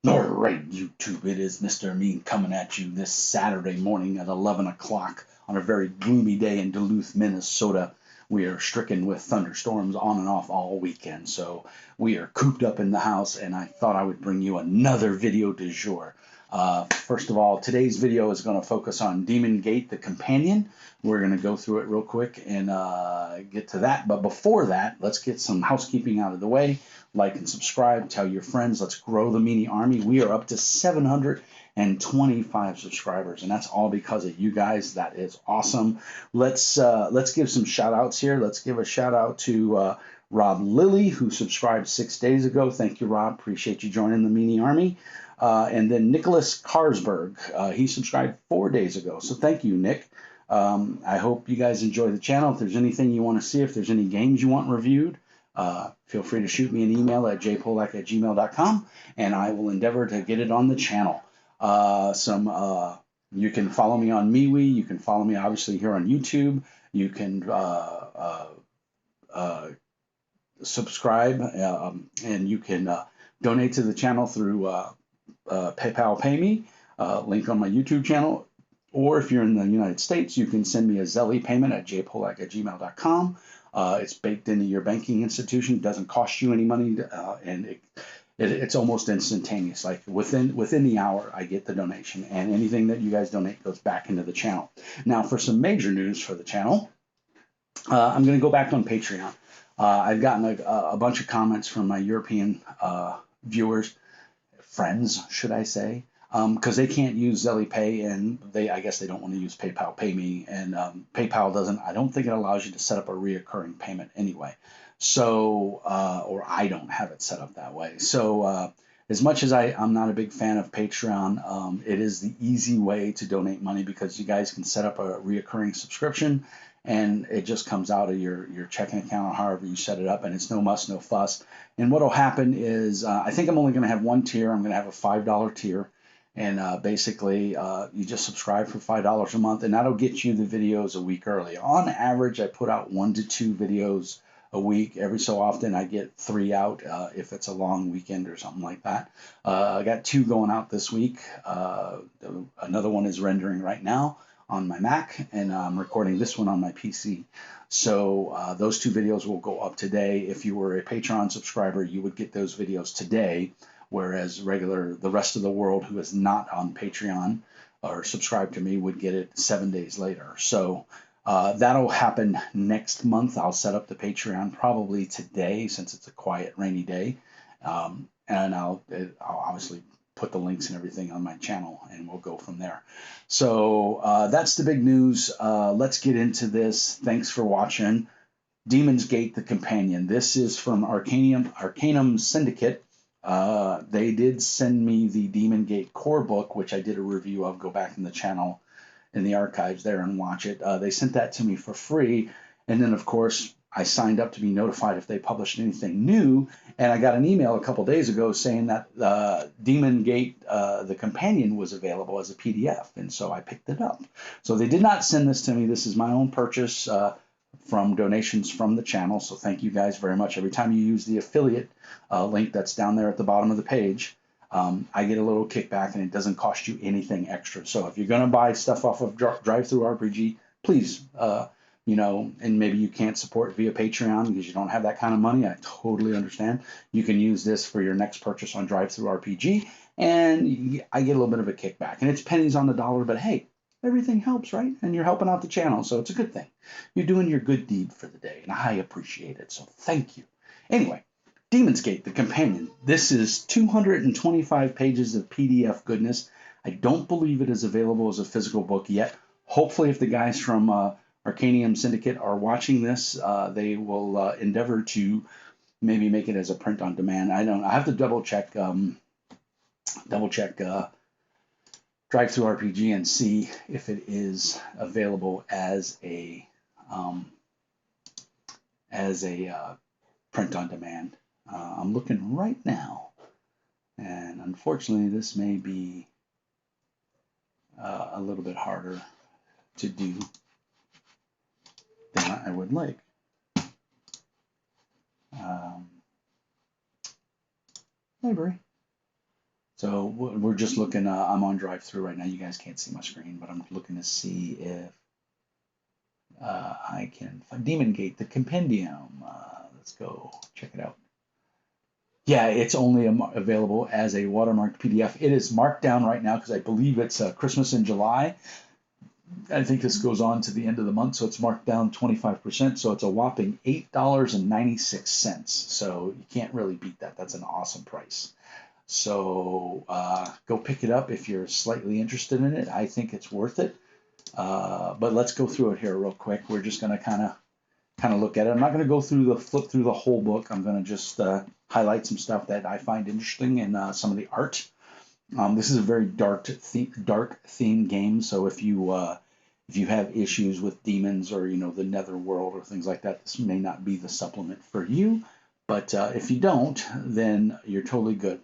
All right, YouTube, it is Mr. Mean coming at you this Saturday morning at 11 o'clock on a very gloomy day in Duluth, Minnesota. We are stricken with thunderstorms on and off all weekend, so we are cooped up in the house, and I thought I would bring you another video du jour. First of all, today's video is going to focus on Demon Gate, the companion. We're going to go through it real quick and get to that. But before that, let's get some housekeeping out of the way. Like and subscribe, tell your friends. Let's grow the Meanie Army. We are up to 725 subscribers, and that's all because of you guys. That is awesome. Let's give some shout outs here. Let's give a shout out to Rob Lilly, who subscribed 6 days ago. Thank you, Rob. Appreciate you joining the Meanie Army. And then Nicholas Karsberg, he subscribed 4 days ago. So thank you, Nick. I hope you guys enjoy the channel. If there's anything you want to see, if there's any games you want reviewed, feel free to shoot me an email at jpolak@gmail.com, and I will endeavor to get it on the channel. You can follow me on MeWe. You can follow me, obviously, here on YouTube. You can subscribe, and you can donate to the channel through PayPal Pay Me, link on my YouTube channel. Or if you're in the United States, you can send me a Zelle payment at jpolak@gmail.com. It's baked into your banking institution. It doesn't cost you any money, and it's almost instantaneous. Like within the hour, I get the donation, and anything that you guys donate goes back into the channel. Now, for some major news for the channel, I'm going to go back on Patreon. I've gotten a bunch of comments from my European viewers, friends, should I say, because they can't use Zelle Pay, and I guess they don't want to use PayPal Pay Me, and PayPal doesn't. I don't think it allows you to set up a reoccurring payment anyway. So, or I don't have it set up that way. So, as much as I'm not a big fan of Patreon, it is the easy way to donate money because you guys can set up a reoccurring subscription, and it just comes out of your checking account or however you set it up, and it's no muss, no fuss. And what will happen is, I think I'm only going to have one tier. I'm going to have a $5 tier. And basically, you just subscribe for $5 a month, and that'll get you the videos a week early. On average, I put out 1 to 2 videos a week. Every so often, I get 3 out if it's a long weekend or something like that. I got 2 going out this week. Another one is rendering right now on my Mac, and I'm recording this one on my PC. So those 2 videos will go up today. If you were a Patreon subscriber, you would get those videos today. Whereas the rest of the world who is not on Patreon or subscribed to me would get it 7 days later. So that'll happen next month. I'll set up the Patreon probably today since it's a quiet, rainy day. And I'll obviously put the links and everything on my channel, and we'll go from there. So that's the big news. Let's get into this. Thanks for watching. Demon's Gate, the companion. This is from Arcanum Syndicate. They did send me the Demon Gate core book, which I did a review of. Go back in the channel, in the archives there, and watch it. They sent that to me for free, and then of course I signed up to be notified if they published anything new. And I got an email a couple days ago saying that Demon Gate, the companion, was available as a PDF, and so I picked it up. So they did not send this to me. This is my own purchase. From donations from the channel, so thank you guys very much. Every time you use the affiliate link that's down there at the bottom of the page, I get a little kickback, and it doesn't cost you anything extra. So if you're going to buy stuff off of Drive-Thru RPG, please, and maybe you can't support via Patreon because you don't have that kind of money. I totally understand. You can use this for your next purchase on Drive-Thru RPG, and I get a little bit of a kickback, and it's pennies on the dollar, but hey, everything helps, right? And you're helping out the channel, so it's a good thing. You're doing your good deed for the day, and I appreciate it, so thank you. Anyway, Demon's Gate, the companion. This is 225 pages of PDF goodness. I don't believe it is available as a physical book yet. Hopefully, if the guys from Arcanum Syndicate are watching this, they will endeavor to maybe make it as a print on demand. I have to double check Drive-Thru RPG and see if it is available as a print on demand. I'm looking right now, and unfortunately, this may be a little bit harder to do than I would like. Library. So we're just looking, I'm on drive through right now. You guys can't see my screen, but I'm looking to see if I can find Demon Gate, the compendium. Let's go check it out. Yeah, it's only available as a watermarked PDF. It is marked down right now because I believe it's Christmas in July. I think this goes on to the end of the month, so it's marked down 25%. So it's a whopping $8.96. So you can't really beat that. That's an awesome price. So go pick it up if you're slightly interested in it. I think it's worth it. But let's go through it here real quick. We're just going to kind of look at it. I'm not going to go through flip through the whole book. I'm going to just highlight some stuff that I find interesting in some of the art. This is a very dark theme game. So if you have issues with demons or the netherworld or things like that, this may not be the supplement for you. But if you don't, then you're totally good.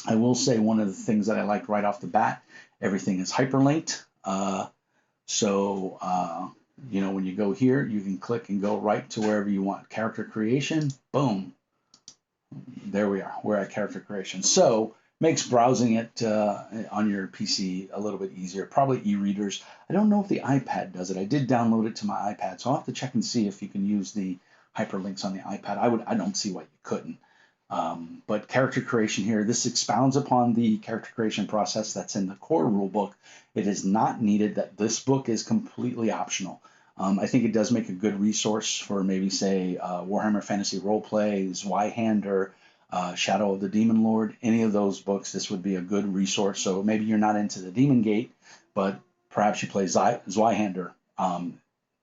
I will say one of the things that I like right off the bat, everything is hyperlinked. When you go here, you can click and go right to wherever you want. Character creation, boom. There we are. We're at character creation. So makes browsing it on your PC a little bit easier. Probably e-readers. I don't know if the iPad does it. I did download it to my iPad, so I'll have to check and see if you can use the hyperlinks on the iPad. I don't see why you couldn't. But character creation here, this expounds upon the character creation process that's in the core rulebook. It is not needed. That this book is completely optional. I think it does make a good resource for maybe, say, Warhammer Fantasy Roleplay, Zweihander, Shadow of the Demon Lord, any of those books. This would be a good resource. So maybe you're not into the Demon Gate, but perhaps you play Zweihander.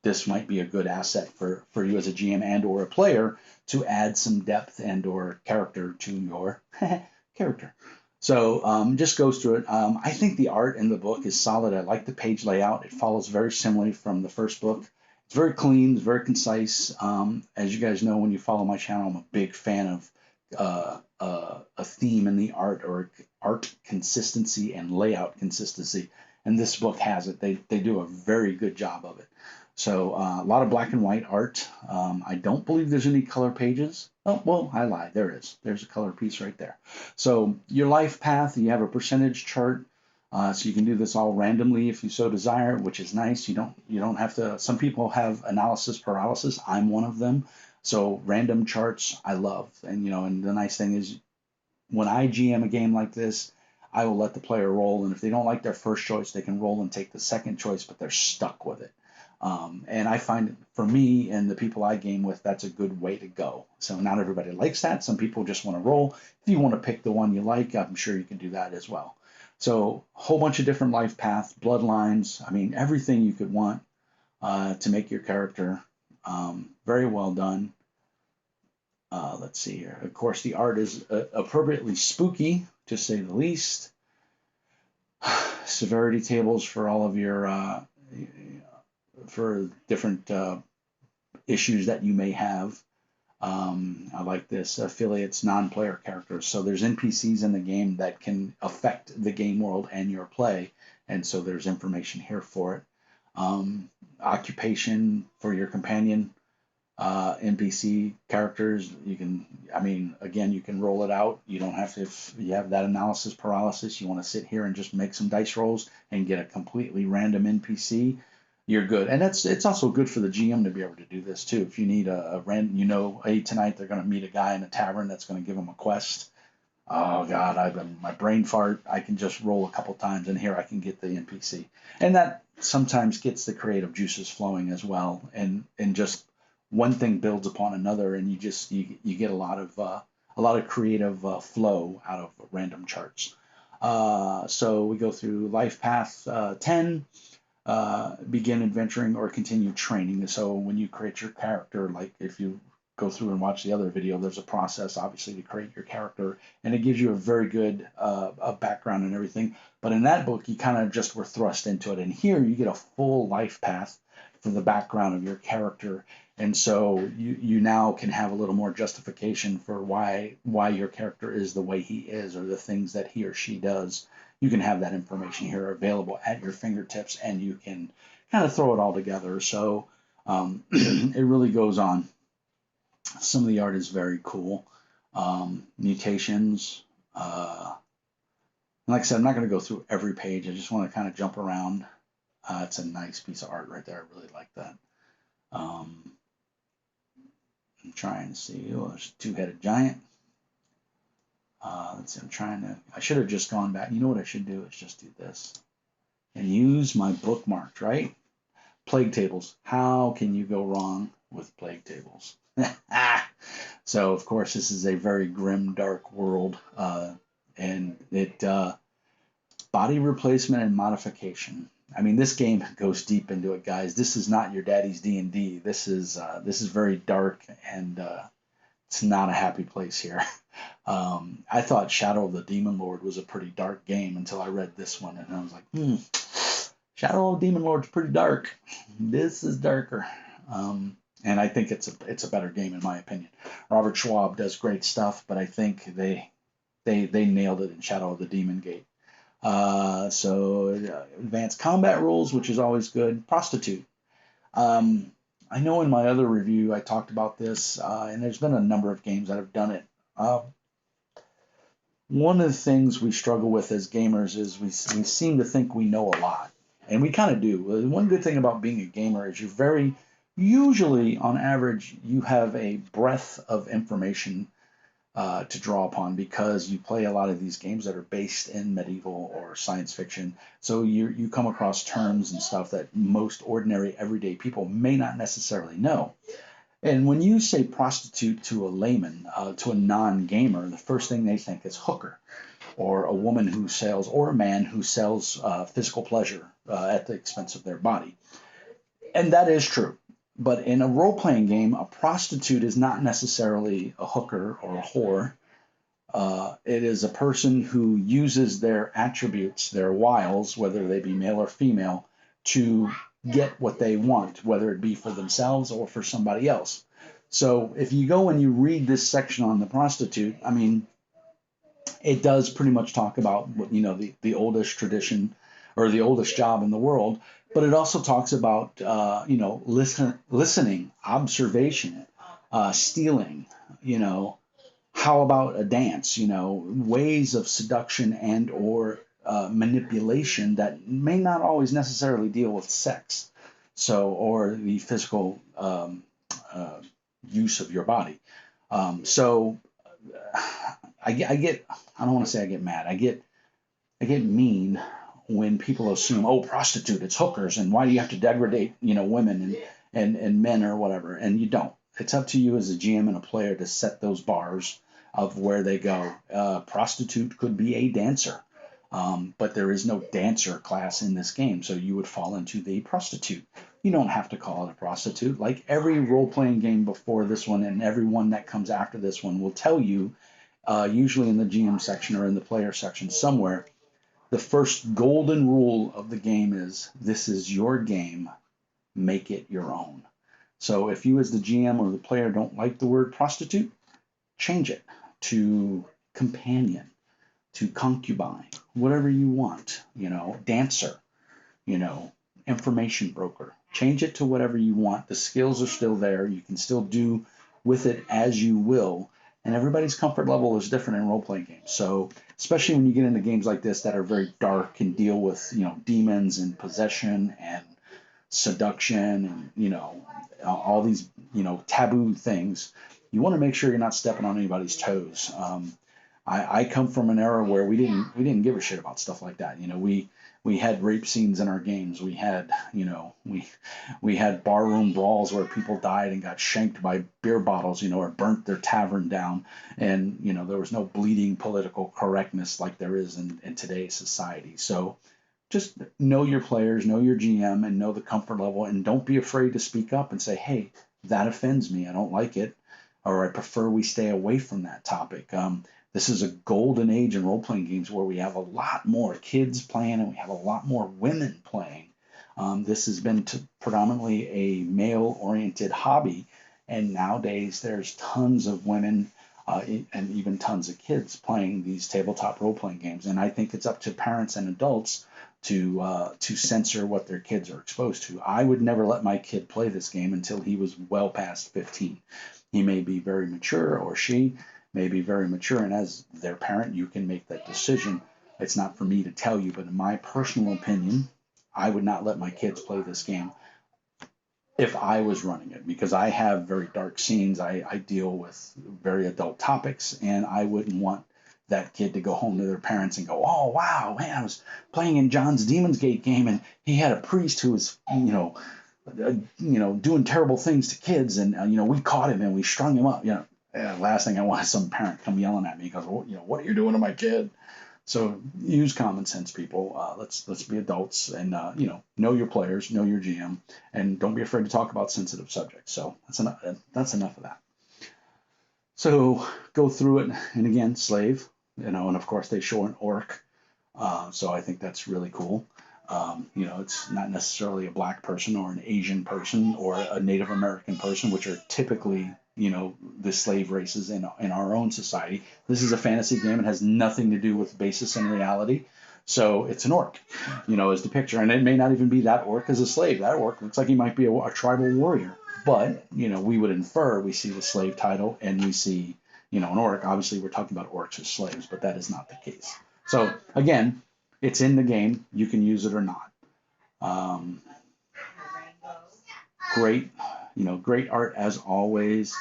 This might be a good asset for you as a GM and or a player to add some depth and or character to your character. So just goes through it. I think the art in the book is solid. I like the page layout. It follows very similarly from the first book. It's very clean, it's very concise. As you guys know, when you follow my channel, I'm a big fan of a theme in the art or art consistency and layout consistency. And this book has it. They do a very good job of it. So a lot of black and white art. I don't believe there's any color pages. Oh, well, I lied. There is. There's a color piece right there. So your life path, you have a percentage chart. So you can do this all randomly if you so desire, which is nice. You don't have to. Some people have analysis paralysis. I'm one of them. So random charts I love. And the nice thing is when I GM a game like this, I will let the player roll. And if they don't like their first choice, they can roll and take the second choice, but they're stuck with it. And I find for me and the people I game with, that's a good way to go. So not everybody likes that. Some people just want to roll. If you want to pick the one you like, I'm sure you can do that as well. So a whole bunch of different life paths, bloodlines. I mean, everything you could want to make your character. Very well done. Let's see here. Of course, the art is appropriately spooky, to say the least. Severity tables for all of your for different issues that you may have. I like this. Affiliates non-player characters. So there's NPCs in the game that can affect the game world and your play. And so there's information here for it. Occupation for your companion NPC characters. You can, again, you can roll it out. You don't have to, if you have that analysis paralysis, you want to sit here and just make some dice rolls and get a completely random NPC. You're good. And it's also good for the GM to be able to do this too. If you need a random, hey, tonight they're going to meet a guy in a tavern that's going to give them a quest. Oh God, my brain fart. I can just roll a couple times and here I can get the NPC. And that sometimes gets the creative juices flowing as well. And just one thing builds upon another and you get a lot of creative flow out of random charts. So we go through life path 10. Begin adventuring or continue training. So when you create your character, like if you go through and watch the other video, there's a process obviously to create your character, and it gives you a very good background and everything. But in that book, you kind of just were thrust into it, and here you get a full life path for the background of your character, and so you now can have a little more justification for why your character is the way he is or the things that he or she does. You can have that information here available at your fingertips, and you can kind of throw it all together. So it really goes on. Some of the art is very cool. Mutations. And like I said, I'm not going to go through every page. I just want to kind of jump around. It's a nice piece of art right there. I really like that. I'm trying to see. Oh, there's a two-headed giant. Let's see. I should have just gone back. You know what I should do is just do this and use my bookmarks, right? Plague tables. How can you go wrong with plague tables? So, of course, this is a very grim, dark world, and it body replacement and modification. I mean, this game goes deep into it, guys. This is not your daddy's D&D. This is very dark, and it's not a happy place here. I thought Shadow of the Demon Lord was a pretty dark game until I read this one, and I was like, Shadow of the Demon Lord's pretty dark. This is darker. And I think it's a better game in my opinion. Robert Schwab does great stuff, but I think they nailed it in Shadow of the Demon Gate. Advanced combat rules, which is always good. Prostitute. I know in my other review I talked about this, and there's been a number of games that have done it. One of the things we struggle with as gamers is we seem to think we know a lot, and we kind of do. One good thing about being a gamer is usually on average, you have a breadth of information to draw upon because you play a lot of these games that are based in medieval or science fiction. So you come across terms and stuff that most ordinary everyday people may not necessarily know. And when you say prostitute to a layman, to a non-gamer, the first thing they think is hooker, or a woman who sells, or a man who sells physical pleasure at the expense of their body. And that is true. But in a role-playing game, a prostitute is not necessarily a hooker or a whore. It is a person who uses their attributes, their wiles, whether they be male or female, to get what they want, whether it be for themselves or for somebody else. So if you go and you read this section on the prostitute, I mean, it does pretty much talk about, the oldest tradition or the oldest job in the world, but it also talks about, listening, observation, stealing, how about a dance, ways of seduction and or manipulation that may not always necessarily deal with sex, or the physical use of your body. I don't want to say I get mad. I get mean when people assume, oh, prostitute, it's hookers, and why do you have to degrade, women and men or whatever? And you don't. It's up to you as a GM and a player to set those bars of where they go. Prostitute could be a dancer, but there is no dancer class in this game, so you would fall into the prostitute. You don't have to call it a prostitute. Like every role-playing game before this one and every one that comes after this one will tell you, usually in the GM section or in the player section somewhere, the first golden rule of the game is, this is your game, make it your own. So if you as the GM or the player don't like the word prostitute, change it to companion, to concubine, whatever you want, dancer, information broker. Change it to whatever you want. The skills are still there. You can still do with it as you will. And everybody's comfort level is different in role-playing games. So especially when you get into games like this that are very dark and deal with, demons and possession and seduction and, all these, taboo things, you want to make sure you're not stepping on anybody's toes. I come from an era where we didn't give a shit about stuff like that. We had rape scenes in our games. We had, we had barroom brawls where people died and got shanked by beer bottles, or burnt their tavern down. And, there was no bleeding political correctness like there is in today's society. So just know your players, know your GM, and know the comfort level. And don't be afraid to speak up and say, hey, that offends me. I don't like it. Or I prefer we stay away from that topic. This is a golden age in role-playing games where we have a lot more kids playing and we have a lot more women playing. This has been predominantly a male-oriented hobby, and nowadays there's tons of women and even tons of kids playing these tabletop role-playing games. And I think it's up to parents and adults to censor what their kids are exposed to. I would never let my kid play this game until he was well past 15. He may be very mature, or she may be very mature, and as their parent, you can make that decision. It's not for me to tell you, but in my personal opinion, I would not let my kids play this game if I was running it, because I have very dark scenes. I deal with very adult topics, and I wouldn't want that kid to go home to their parents and go, "Oh wow, man, I was playing in John's Demon's Gate game, and he had a priest who was, doing terrible things to kids, and we caught him and we strung him up." Last thing I want is some parent come yelling at me because, "What are you doing to my kid?" So use common sense, people. Let's be adults and know your players, know your GM, and don't be afraid to talk about sensitive subjects. So that's enough of that. So go through it, and again, slave, and of course they show an orc. So I think that's really cool. It's not necessarily a black person or an Asian person or a Native American person, which are typically, the slave races in our own society. This is a fantasy game. It has nothing to do with basis in reality. So it's an orc, as the picture. And it may not even be that orc as a slave. That orc looks like he might be a tribal warrior. But, we would infer, we see the slave title and we see, an orc. Obviously, we're talking about orcs as slaves, but that is not the case. So again, it's in the game. You can use it or not. Great, great art as always.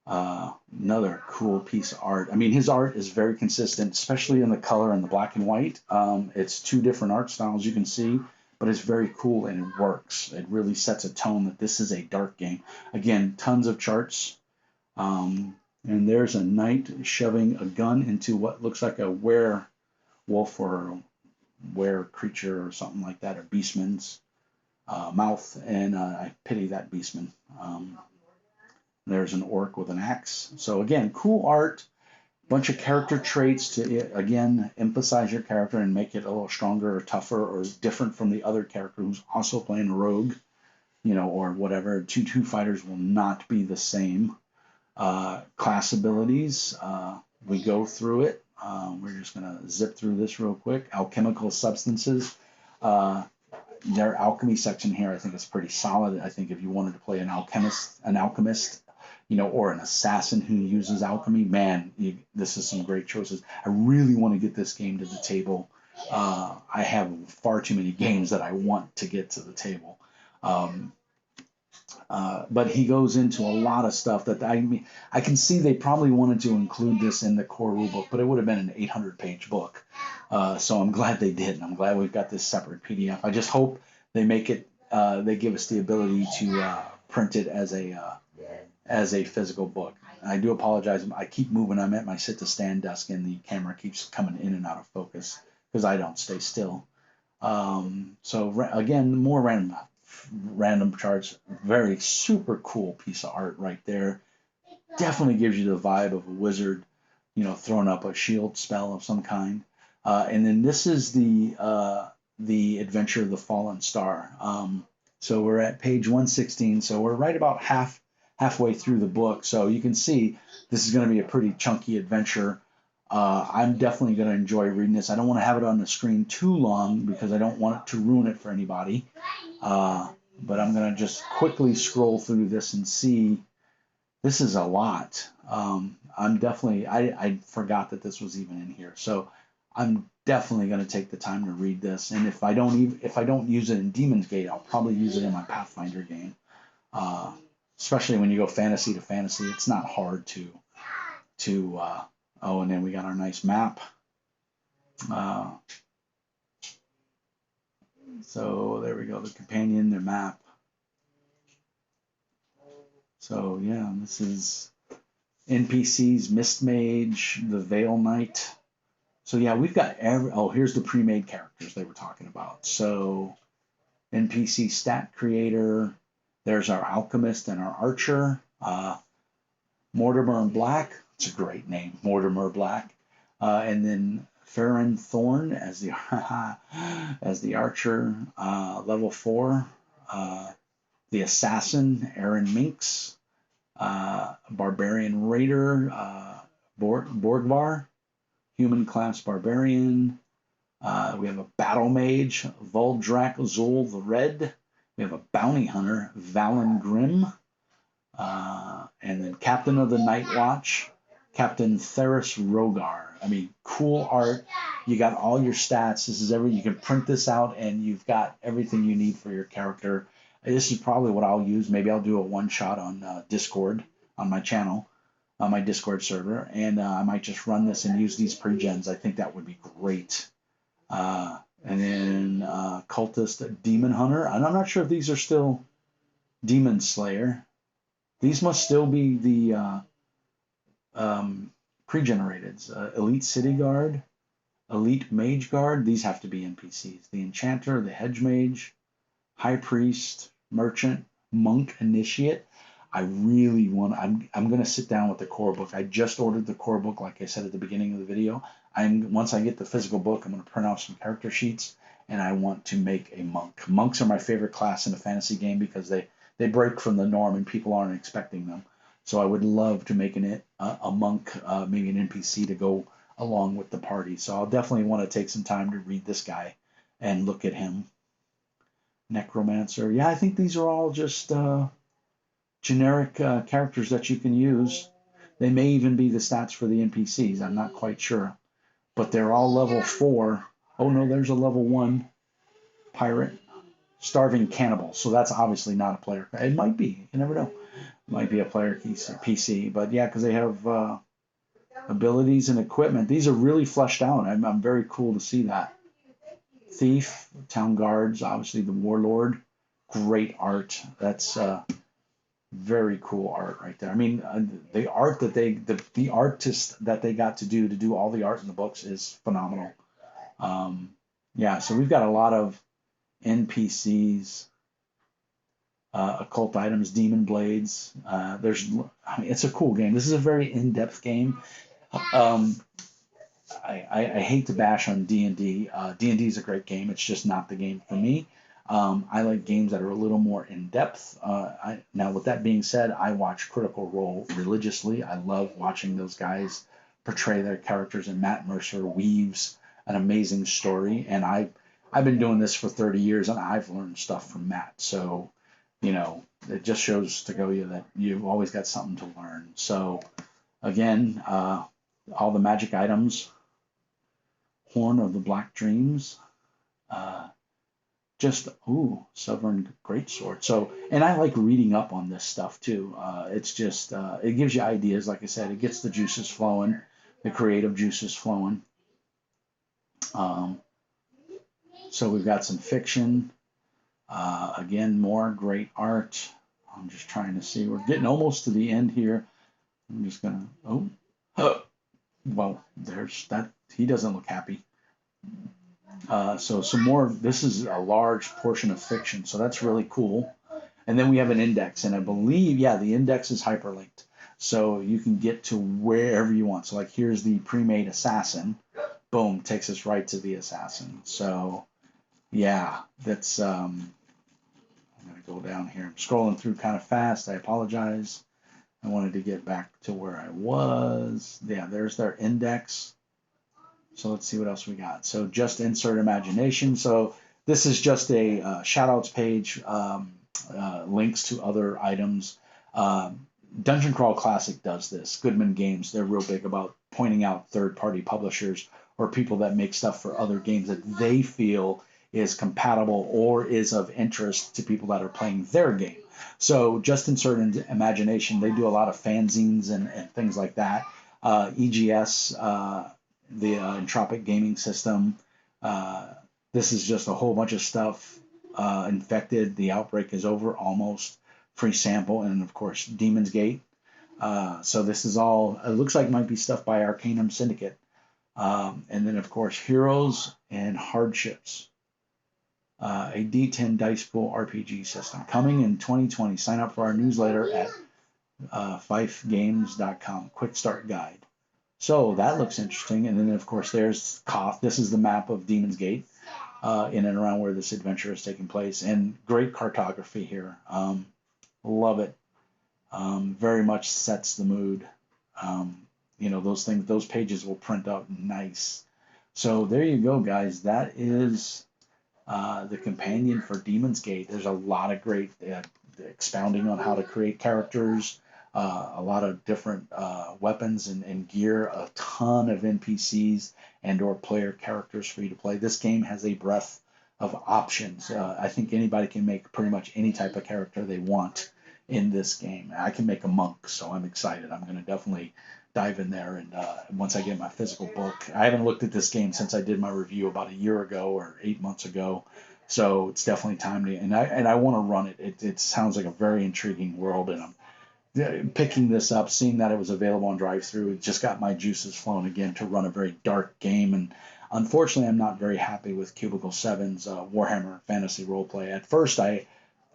Another cool piece of art. I mean, his art is very consistent, especially in the color and the black and white. It's two different art styles you can see, but it's very cool and it works. It really sets a tone that this is a dark game. Again, tons of charts. And there's a knight shoving a gun into what looks like a werewolf or were creature or something like that, or beastman's mouth, and I pity that beastman. There's an orc with an axe. So again, cool art, bunch of character traits to, again, emphasize your character and make it a little stronger or tougher or different from the other character who's also playing a rogue, or whatever. Two fighters will not be the same. Class abilities, we go through it. We're just going to zip through this real quick. Alchemical substances. Their alchemy section here, I think, is pretty solid. I think if you wanted to play an alchemist, or an assassin who uses alchemy, man, this is some great choices. I really want to get this game to the table. I have far too many games that I want to get to the table. But he goes into a lot of stuff that I can see they probably wanted to include this in the core rulebook, but it would have been an 800-page book. So I'm glad they did, and I'm glad we've got this separate PDF. I just hope they make it. They give us the ability to print it as a physical book. And I do apologize. I keep moving. I'm at my sit-to-stand desk, and the camera keeps coming in and out of focus because I don't stay still. So again, more random charts. Very super cool piece of art right there. Definitely gives you the vibe of a wizard, throwing up a shield spell of some kind. And then this is the Adventure of the Fallen Star. So we're at page 116. So we're right about halfway through the book. So you can see this is going to be a pretty chunky adventure. I'm definitely going to enjoy reading this. I don't want to have it on the screen too long because I don't want it to ruin it for anybody. But I'm going to just quickly scroll through this and see. This is a lot. I forgot that this was even in here. So I'm definitely going to take the time to read this. And if I don't use it in Demon's Gate, I'll probably use it in my Pathfinder game. Especially when you go fantasy to fantasy, it's not hard to and then we got our nice map. So there we go, the companion, their map. So yeah, this is NPCs, Mist Mage, the Veil Knight. So yeah, we've got here's the pre-made characters they were talking about. So NPC stat creator, there's our alchemist and our archer. Mortimer Black, it's a great name, Mortimer Black. And then Farron Thorn as the archer, level 4. The assassin, Aaron Minks. Barbarian Raider, Borgvar. Human class barbarian. We have a battle mage, Vuldrak Zul the Red. We have a bounty hunter, Valen Grim. And then Captain of the Night Watch, Captain Theris Rogar. I mean, cool art. You got all your stats. This is you can print this out and you've got everything you need for your character. This is probably what I'll use. Maybe I'll do a one shot on Discord on my channel, on my Discord server, and I might just run this and use these pre-gens. I think that would be great. And then Cultist Demon Hunter. And I'm not sure if these are still Demon Slayer. These must still be the pre-generated. Elite City Guard, Elite Mage Guard. These have to be NPCs. The Enchanter, the Hedge Mage, High Priest, Merchant, Monk, Initiate. I really want. I'm going to sit down with the core book. I just ordered the core book, like I said at the beginning of the video. Once I get the physical book, I'm going to print out some character sheets, and I want to make a monk. Monks are my favorite class in a fantasy game because they break from the norm and people aren't expecting them. So I would love to make a monk, maybe an NPC to go along with the party. So I'll definitely want to take some time to read this guy and look at him. Necromancer. Yeah, I think these are all just generic characters that you can use. They may even be the stats for the NPCs. I'm not quite sure. But they're all level 4. Oh no, there's a level 1 pirate. Starving Cannibal. So that's obviously not a player. It might be. You never know. It might be a player PC. But yeah, because they have abilities and equipment. These are really fleshed out. I'm very cool to see that. Thief, Town Guards, obviously the Warlord. Great art. That's very cool art right there. I mean, the art that the artist that they got to do all the art in the books is phenomenal. Yeah, so we've got a lot of NPCs, occult items, demon blades. I mean, it's a cool game. This is a very in-depth game. I hate to bash on D&D. D&D is a great game. It's just not the game for me. I like games that are a little more in-depth. Now, with that being said, I watch Critical Role religiously. I love watching those guys portray their characters, and Matt Mercer weaves an amazing story. And I've been doing this for 30 years, and I've learned stuff from Matt. So, you know, it just shows to go you that you've always got something to learn. So, again, all the magic items, Horn of the Black Dreams, Sovereign Greatsword. So, and I like reading up on this stuff too. It's just, it gives you ideas. Like I said, it gets the juices flowing, the creative juices flowing. So we've got some fiction. Again, more great art. I'm just trying to see. We're getting almost to the end here. I'm just gonna. Well, there's that. He doesn't look happy. So some more. This is a large portion of fiction, so that's really cool. And then we have an index, and I believe, yeah, the index is hyperlinked, so you can get to wherever you want. So like, here's the pre-made assassin. Boom, takes us right to the assassin. So yeah, that's. I'm gonna go down here. I'm scrolling through kind of fast. I apologize. I wanted to get back to where I was. Yeah, there's their index. So let's see what else we got. So just insert imagination. So this is just a shout-outs page, links to other items. Dungeon Crawl Classic does this. Goodman Games, they're real big about pointing out third-party publishers or people that make stuff for other games that they feel is compatible or is of interest to people that are playing their game. So just insert imagination. They do a lot of fanzines and things like that. EGS, the Entropic Gaming System. This is just a whole bunch of stuff. Infected, the outbreak is over almost. Free sample, and of course Demon's Gate. So this is all, it looks like it might be stuff by Arcanum Syndicate. And then of course Heroes and Hardships. A D10 dice pool RPG system coming in 2020. Sign up for our newsletter at fifegames.com. Quick start guide. So that looks interesting. And then of course there's Koth. This is the map of Demon's Gate in and around where this adventure is taking place. And great cartography here. Love it. Very much sets the mood. You know, those things, those pages will print out nice. So there you go, guys. That is the companion for Demon's Gate. There's a lot of great expounding on how to create characters, a lot of different weapons and gear, a ton of NPCs and or player characters for you to play. This game has a breadth of options. I think anybody can make pretty much any type of character they want in this game. I can make a monk, so I'm excited. I'm going to definitely dive in there, and once I get my physical book. I haven't looked at this game since I did my review about a year ago or 8 months ago, so it's definitely time to. And I want to run it. It sounds like a very intriguing world, and I'm picking this up, seeing that it was available on drive-through. It just got my juices flowing again to run a very dark game. And unfortunately, I'm not very happy with Cubicle 7's Warhammer Fantasy Roleplay. At first, I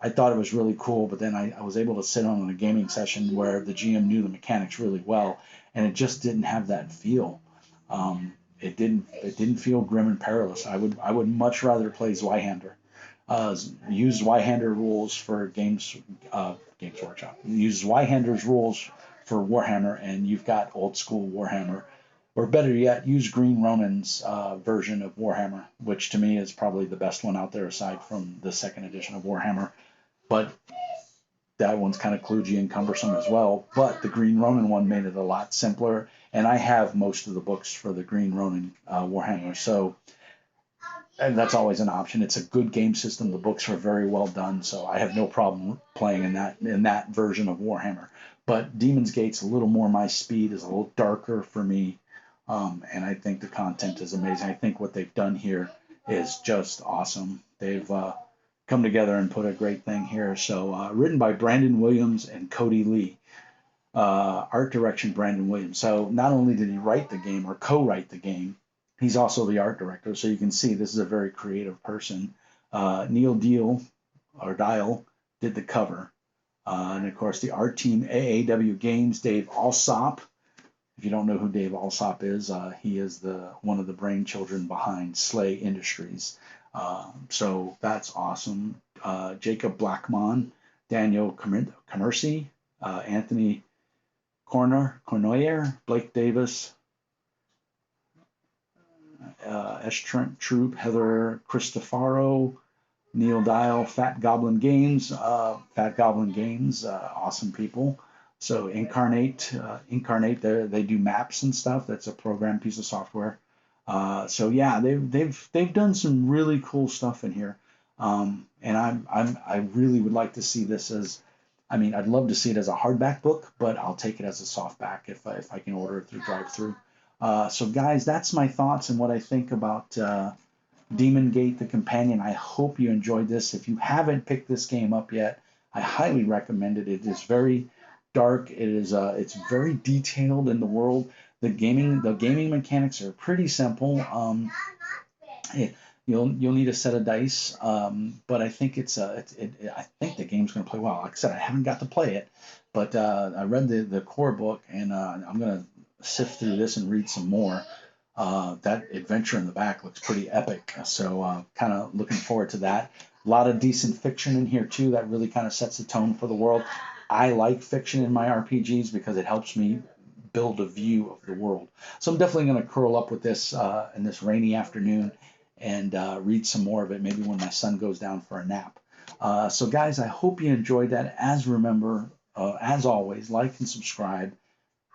thought it was really cool, but then I was able to sit on a gaming session where the GM knew the mechanics really well, and it just didn't have that feel. It didn't feel grim and perilous. I would much rather play Zweihander. Use Zweihander rules for Games Workshop. Use Zweihander's rules for Warhammer, and you've got old school Warhammer. Or better yet, use Green Ronin's version of Warhammer, which to me is probably the best one out there aside from the second edition of Warhammer. But that one's kind of kludgy and cumbersome as well. But the Green Ronin one made it a lot simpler, and I have most of the books for the Green Ronin Warhammer. So, and that's always an option. It's a good game system. The books are very well done, so I have no problem playing in that version of Warhammer. But Demon's Gate's a little more my speed, is a little darker for me, and I think the content is amazing. I think what they've done here is just awesome. They've come together and put a great thing here. So written by Brandon Williams and Cody Lee. Art direction Brandon Williams. So not only did he write the game or co-write the game, he's also the art director. So you can see this is a very creative person. Neil Dial did the cover. And of course the art team, AAW Games, Dave Alsop. If you don't know who Dave Alsop is, he is one of the brainchildren behind Slay Industries. So that's awesome. Jacob Blackmon, Daniel Commercy, Anthony Cornoyer, Blake Davis, S. Trent Troop, Heather Cristofaro, Neil Dial, Fat Goblin Games, awesome people. So Incarnate, they do maps and stuff. That's a program piece of software. So yeah, they've done some really cool stuff in here, and I really would like to see this as, I mean, I'd love to see it as a hardback book, but I'll take it as a softback if I can order it through drive-through. So guys, that's my thoughts and what I think about Demon Gate, the companion. I hope you enjoyed this. If you haven't picked this game up yet, I highly recommend it. It is very dark. It's very detailed in the world. The gaming mechanics are pretty simple. You'll need a set of dice, but I think I think the game's going to play well. Like I said, I haven't got to play it, but I read the core book, and I'm going to sift through this and read some more. That adventure in the back looks pretty epic, so kind of looking forward to that. A lot of decent fiction in here too. That really kind of sets the tone for the world. I like fiction in my RPGs because it helps me build a view of the world. So I'm definitely going to curl up with this in this rainy afternoon and read some more of it, maybe when my son goes down for a nap. So guys, I hope you enjoyed that. As always, like and subscribe.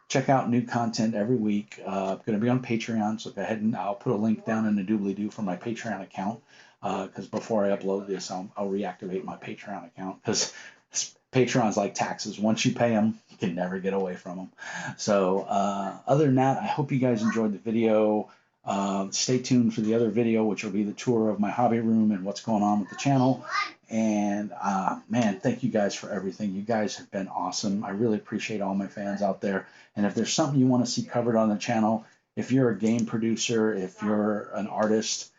Check out new content every week. I'm going to be on Patreon, so go ahead and I'll put a link down in the doobly-doo for my Patreon account, because before I upload this, I'll reactivate my Patreon account, because Patreon's like taxes. Once you pay them, you can never get away from them. So other than that, I hope you guys enjoyed the video. Stay tuned for the other video, which will be the tour of my hobby room and what's going on with the channel. And man, thank you guys for everything. You guys have been awesome. I really appreciate all my fans out there. And if there's something you want to see covered on the channel, if you're a game producer, if you're an artist,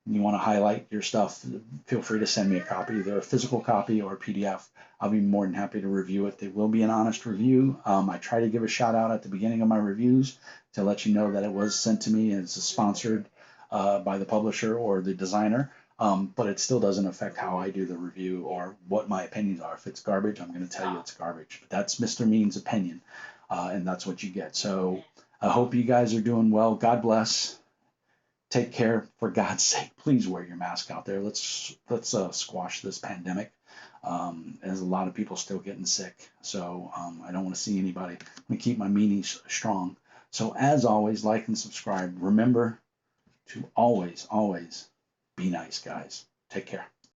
and you want to highlight your stuff, feel free to send me a copy, either a physical copy or a PDF. I'll be more than happy to review it. They will be an honest review. I try to give a shout out at the beginning of my reviews to let you know that it was sent to me and it's sponsored by the publisher or the designer. But it still doesn't affect how I do the review or what my opinions are. If it's garbage, I'm going to tell you it's garbage. But that's Mr. Mean's opinion, and that's what you get. So I hope you guys are doing well. God bless. Take care. For God's sake, please wear your mask out there. Let's squash this pandemic. There's a lot of people still getting sick. So I don't want to see anybody. I'm going to keep my meanies strong. So as always, like and subscribe. Remember to always, always be nice, guys. Take care.